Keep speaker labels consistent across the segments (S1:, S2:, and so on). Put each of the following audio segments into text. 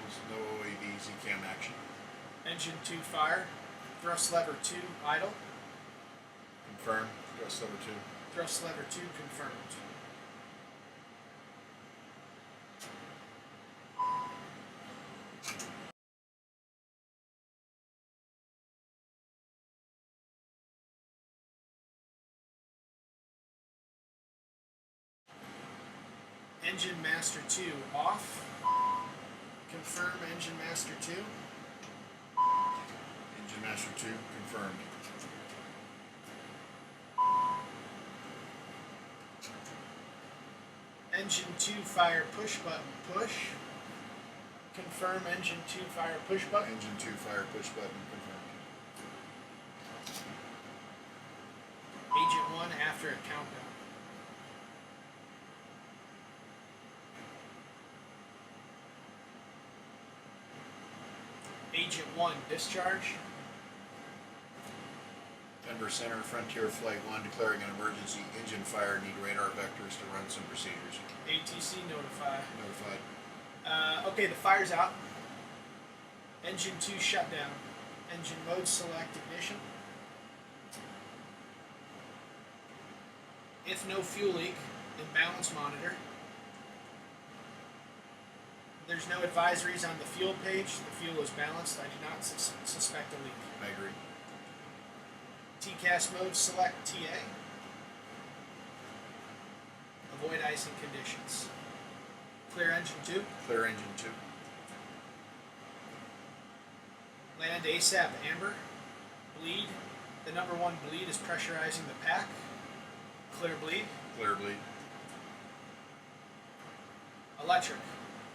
S1: signals, no OAVs, ECAM action.
S2: Engine 2 fire. Thrust lever 2 idle.
S1: Confirm. Thrust lever 2.
S2: Thrust lever 2 confirmed. Engine master 2 off. Confirm engine master 2.
S1: Engine master 2 confirmed.
S2: Engine 2 fire push button push. Confirm engine 2 fire push button.
S1: Engine 2 fire push button confirmed.
S2: Agent 1 after a countdown. Agent 1 discharge.
S1: Denver Center, Frontier Flight 1 declaring an emergency engine fire. Need radar vectors to run some procedures.
S2: ATC notify.
S1: Notified.
S2: Okay, the fire's out. Engine 2 shutdown. Engine mode select ignition. If no fuel leak, imbalance monitor. There's no advisories on the fuel page. The fuel is balanced. I do not suspect a leak.
S1: I agree.
S2: TCAS mode select TA. Avoid icing conditions. Clear engine 2.
S1: Clear engine 2.
S2: Land ASAP amber. Bleed. The number 1 bleed is pressurizing the pack. Clear bleed.
S1: Clear bleed.
S2: Electric.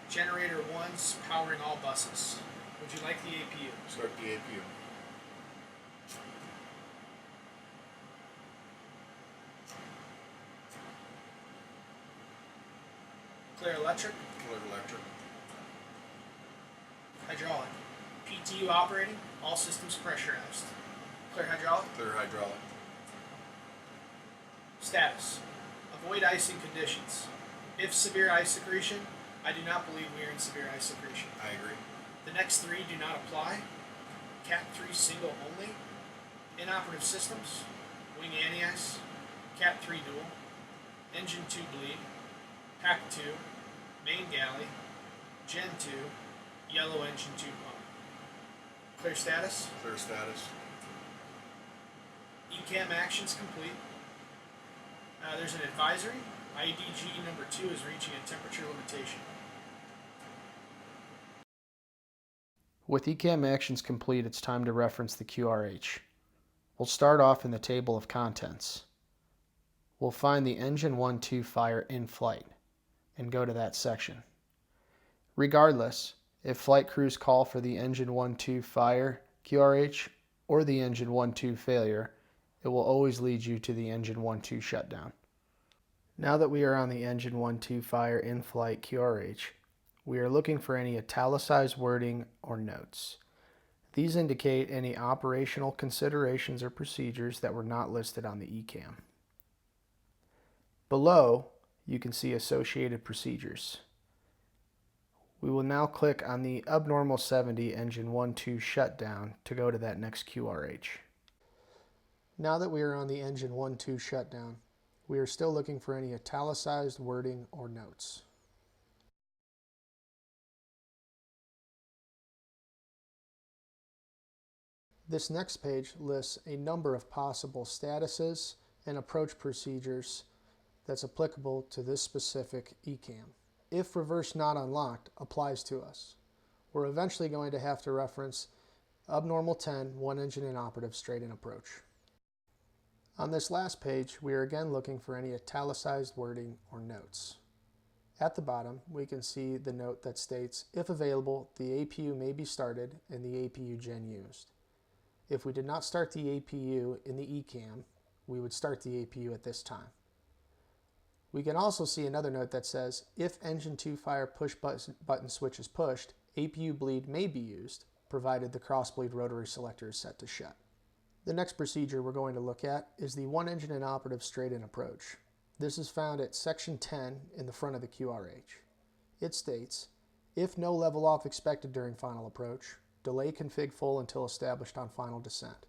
S2: Generator 1's powering all buses. Would you like the APU?
S1: Start the APU.
S2: Clear electric.
S1: Clear electric.
S2: Hydraulic. PTU operating. All systems pressurized. Clear hydraulic.
S1: Clear hydraulic.
S2: Status. Avoid icing conditions. If severe ice secretion, I do not believe we are in severe ice secretion.
S1: I agree.
S2: The next 3 do not apply. Cat 3 single only. Inoperative systems. Wing anti-ice. Cat 3 dual. Engine 2 bleed. Pack 2. Main galley. Gen 2. Yellow engine 2 pump. Clear status.
S1: Clear status.
S2: ECAM actions complete. There's an advisory. IDG number 2 is reaching a temperature limitation.
S3: With ECAM actions complete, it's time to reference the QRH. We'll start off in the table of contents. We'll find the engine 1-2 fire in flight and go to that section. Regardless, if flight crews call for the engine 1-2 fire QRH or the engine 1-2 failure, it will always lead you to the engine 1-2 shutdown. Now that we are on the engine 1-2 fire in flight QRH, we are looking for any italicized wording or notes. These indicate any operational considerations or procedures that were not listed on the ECAM. Below, you can see associated procedures. We will now click on the Abnormal 70 engine 1-2 shutdown to go to that next QRH. Now that we are on the engine 1-2 shutdown, we are still looking for any italicized wording or notes. This next page lists a number of possible statuses and approach procedures that's applicable to this specific ECAM. If reverse not unlocked applies to us, we're eventually going to have to reference Abnormal 10 one engine inoperative straight in approach. On this last page, we are again looking for any italicized wording or notes. At the bottom, we can see the note that states, if available, the APU may be started and the APU gen used. If we did not start the APU in the ECAM, we would start the APU at this time. We can also see another note that says, if engine 2 fire push button switch is pushed, APU bleed may be used, provided the crossbleed rotary selector is set to shut. The next procedure we're going to look at is the one engine inoperative straight in approach. This is found at section 10 in the front of the QRH. It states, If no level off expected during final approach, delay config full until established on final descent.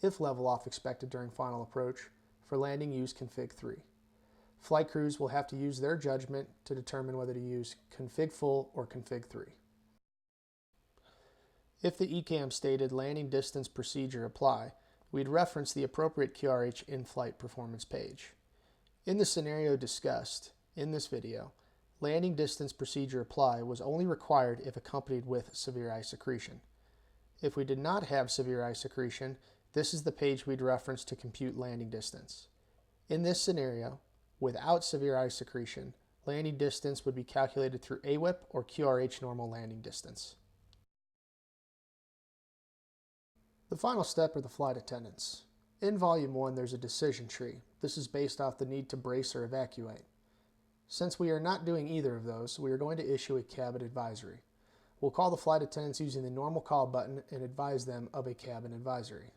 S3: If level off expected during final approach, for landing use config 3. Flight crews will have to use their judgment to determine whether to use config full or config 3. If the ECAM stated landing distance procedure apply, we'd reference the appropriate QRH in-flight performance page. In the scenario discussed in this video, landing distance procedure apply was only required if accompanied with severe ice accretion. If we did not have severe ice accretion, this is the page we'd reference to compute landing distance. In this scenario, without severe ice accretion, landing distance would be calculated through AWIP or QRH normal landing distance. The final step are the flight attendants. In Volume 1, there's a decision tree. This is based off the need to brace or evacuate. Since we are not doing either of those, we are going to issue a cabin advisory. We'll call the flight attendants using the normal call button and advise them of a cabin advisory.